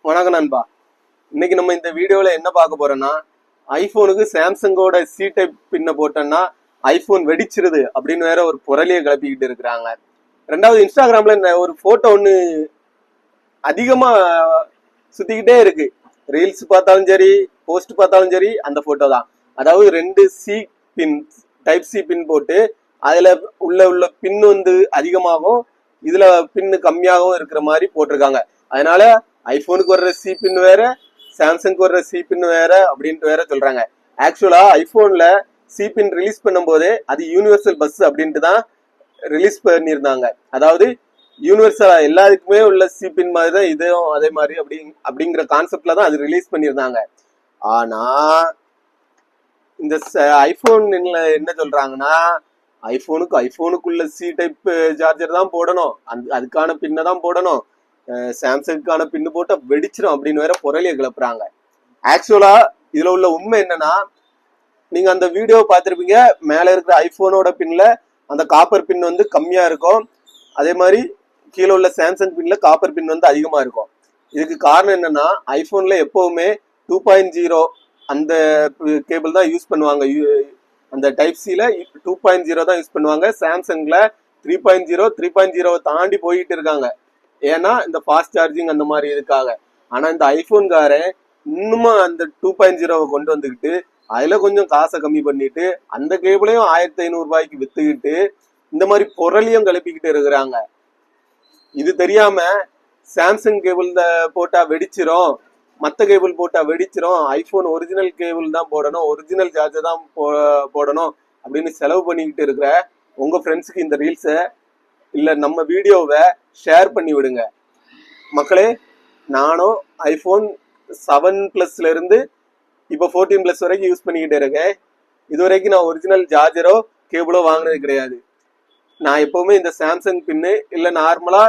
வணக்கம் நண்பா. இன்னைக்கு நம்ம இந்த வீடியோல என்ன பார்க்க போறோம்னா, ஐபோனுக்கு சாம்சங்கோட சி டைப் பின்ன போட்டோம்னா ஐபோன் வெடிச்சிருது அப்படின்னு வேற ஒரு புரளியை கிளப்பிக்கிட்டு இருக்கிறாங்க. ரெண்டாவது இன்ஸ்டாகிராம்ல ஒரு போட்டோ ஒன்று அதிகமா சுத்திக்கிட்டே இருக்கு. ரீல்ஸ் பார்த்தாலும் சரி, போஸ்ட் பார்த்தாலும் சரி, அந்த போட்டோ தான். அதாவது 2 சி பின், டைப் சி பின் போட்டு அதுல உள்ள பின் வந்து அதிகமாகவும் இதுல பின்னு கம்மியாகவும் இருக்கிற மாதிரி போட்டிருக்காங்க. அதனால ஐபோனுக்கு வர்ற சி பின் வேற, சாம்சங்க்கு வர்ற சி பின் வேற அப்படின்ட்டு வேற சொல்றாங்க. ஆக்சுவலா ஐபோன்ல சி பின் ரிலீஸ் பண்ணும் போதே அது யூனிவர்சல் பஸ் அப்படின்ட்டு தான் ரிலீஸ் பண்ணியிருந்தாங்க. அதாவது யூனிவர்சல் எல்லாருக்குமே உள்ள சி பின் மாதிரி தான் இதுவும் அதே மாதிரி அப்படிங்கிற கான்செப்ட்ல தான் அது ரிலீஸ் பண்ணியிருந்தாங்க. ஆனா இந்த ஐபோன் என்ன சொல்றாங்கன்னா, ஐபோனுக்குள்ள சி டைப் சார்ஜர் தான் போடணும், அதுக்கான பின்னை தான் போடணும், சாம்சங்குக்கான பின்னு போட்டா வெடிச்சிடும் அப்படின்னு வேற புரளியை கிளப்புறாங்க. ஆக்சுவலா இதுல உள்ள உண்மை என்னன்னா, நீங்க அந்த வீடியோ பார்த்திருப்பீங்க. மேல இருக்கிற ஐபோனோட பின்ல அந்த காப்பர் பின் வந்து கம்மியா இருக்கும், அதே மாதிரி கீழே உள்ள சாம்சங் பின்ல காப்பர் பின் வந்து அதிகமா இருக்கும். இதுக்கு காரணம் என்னன்னா, ஐபோன்ல எப்பவுமே 2.0 அந்த கேபிள் தான் யூஸ் பண்ணுவாங்க. அந்த டைப் சில 2.0 தான் யூஸ் பண்ணுவாங்க. சாம்சங்ல 3.0 3.0 தாண்டி போயிட்டு இருக்காங்க. ஏன்னா இந்த ஃபாஸ்ட் சார்ஜிங் அந்த மாதிரி இதுக்காக. ஆனா இந்த ஐபோன்காரன் இன்னுமா அந்த 2.0 கொண்டு வந்துக்கிட்டு அதுல கொஞ்சம் காசை கம்மி பண்ணிட்டு அந்த கேபிளையும் 1500 ரூபாய்க்கு வித்துக்கிட்டு இந்த மாதிரி பொருளையும் கிளப்பிக்கிட்டு இருக்கிறாங்க. இது தெரியாம சாம்சங் கேபிள் போட்டா வெடிச்சிரும், மற்ற கேபிள் போட்டா வெடிச்சிரும், ஐபோன் ஒரிஜினல் கேபிள் தான் போடணும், ஒரிஜினல் சார்ஜர் தான் போடணும் அப்படின்னு செலவு பண்ணிக்கிட்டு இருக்கிற உங்க ஃப்ரெண்ட்ஸுக்கு இந்த ரீல்ஸை இல்ல நம்ம வீடியோவை ஷேர் பண்ணி விடுங்க. மக்களே, நானும் ஐபோன் 7+ இருந்து இப்போ 14+ வரைக்கும் யூஸ் பண்ணிக்கிட்டு இருக்கேன். இது வரைக்கும் நான் ஒரிஜினல் சார்ஜரோ கேபிளோ வாங்கினது கிடையாது. நான் எப்பவுமே இந்த சாம்சங் பின்னு இல்லை நார்மலா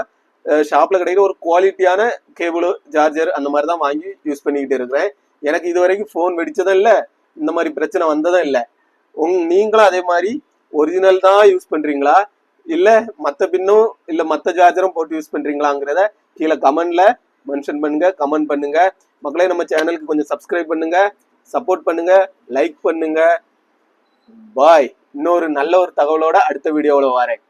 ஷாப்ல கிடைக்கிற ஒரு குவாலிட்டியான கேபிளோ சார்ஜர் அந்த மாதிரி தான் வாங்கி யூஸ் பண்ணிக்கிட்டு இருக்கிறேன். எனக்கு இது வரைக்கும் ஃபோன் வெடிச்சதும் இல்லை, இந்த மாதிரி பிரச்சனை வந்ததும் இல்லை. நீங்களும் அதே மாதிரி ஒரிஜினல் தான் யூஸ் பண்றீங்களா, இல்லை மற்ற பின்னும் இல்லை மற்ற சார்ஜரும் போட்டு யூஸ் பண்றீங்களாங்கிறத கீழே கமெண்ட்ல மென்ஷன் பண்ணுங்க, கமெண்ட் பண்ணுங்க. மக்களே, நம்ம சேனலுக்கு கொஞ்சம் சப்ஸ்கிரைப் பண்ணுங்க, சப்போர்ட் பண்ணுங்க, லைக் பண்ணுங்க. பாய். இன்னொரு நல்ல ஒரு தகவலோட அடுத்த வீடியோவில் வரேன்.